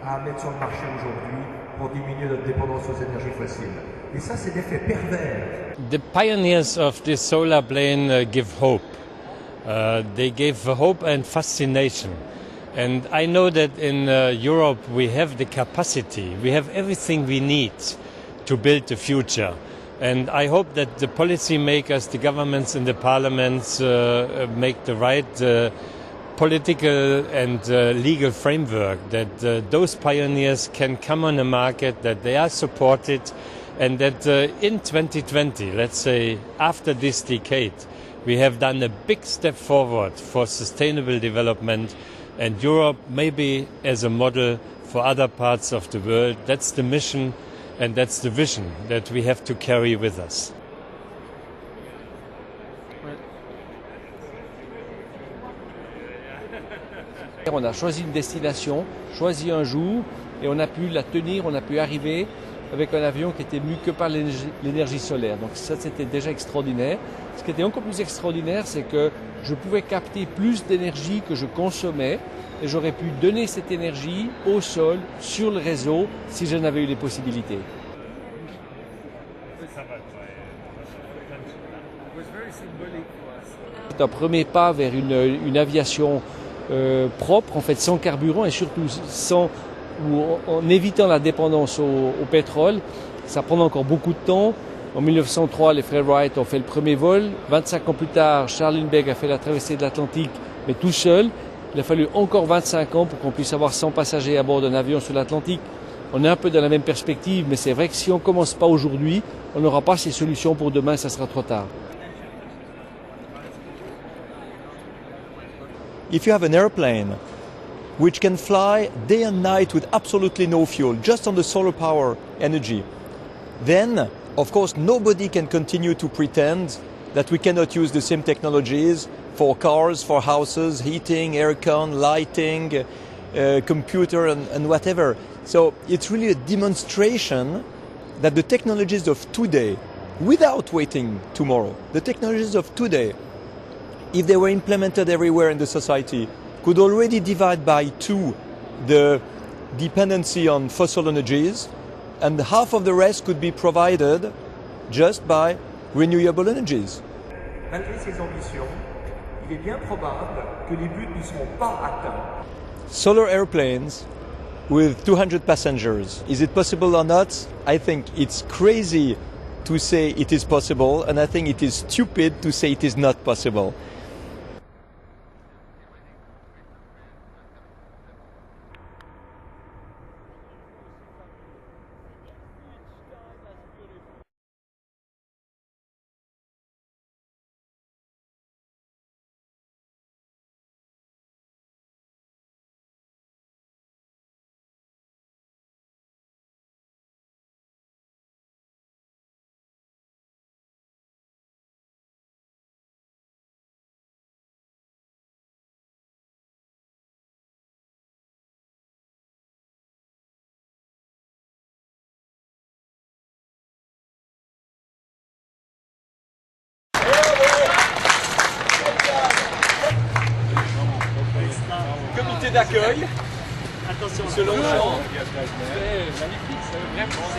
à mettre sur le marché aujourd'hui pour diminuer notre dépendance aux énergies fossiles. Et ça, c'est l'effet pervers. The pioneers of this solar plane give hope. They gave hope and fascination. And I know that in Europe we have the capacity, we have everything we need to build the future. And I hope that the policymakers, the governments and the parliaments make the right political and legal framework, that those pioneers can come on the market, that they are supported, and that in 2020, let's say after this decade, we have done a big step forward for sustainable development, and Europe maybe as a model for other parts of the world. That's the mission and that's the vision that we have to carry with us. On a choisi une destination, choisi un jour, et on a pu la tenir, on a pu arriver avec un avion qui était mu que par l'énergie solaire. Donc ça, c'était déjà extraordinaire. Ce qui était encore plus extraordinaire, c'est que je pouvais capter plus d'énergie que je consommais, et j'aurais pu donner cette énergie au sol, sur le réseau, si j'en avais eu les possibilités. C'est un premier pas vers une aviation propre, en fait, sans carburant et surtout en évitant la dépendance au pétrole. Ça prend encore beaucoup de temps. En 1903, les frères Wright ont fait le premier vol. 25 ans plus tard, Charles Lindbergh a fait la traversée de l'Atlantique, mais tout seul. Il a fallu encore 25 ans pour qu'on puisse avoir 100 passagers à bord d'un avion sur l'Atlantique. On est un peu dans la même perspective, mais c'est vrai que si on ne commence pas aujourd'hui, on n'aura pas ces solutions pour demain, ça sera trop tard. If you have an airplane which can fly day and night with absolutely no fuel, just on the solar power energy, then of course nobody can continue to pretend that we cannot use the same technologies for cars, for houses, heating, aircon, lighting, computer and whatever. So it's really a demonstration that the technologies of today, without waiting tomorrow, the technologies of today, if they were implemented everywhere in the society, could already divide by 2 the dependency on fossil energies, and half of the rest could be provided just by renewable energies. Malgré ces ambitions, il est bien probable que les buts ne seront pas atteints. Solar airplanes with 200 passengers, is it possible or not? I think it's crazy to say it is possible, and I think it is stupid to say it is not possible. Comité d'accueil. Attention, Monsieur Longchamp. Magnifique, c'est vraiment.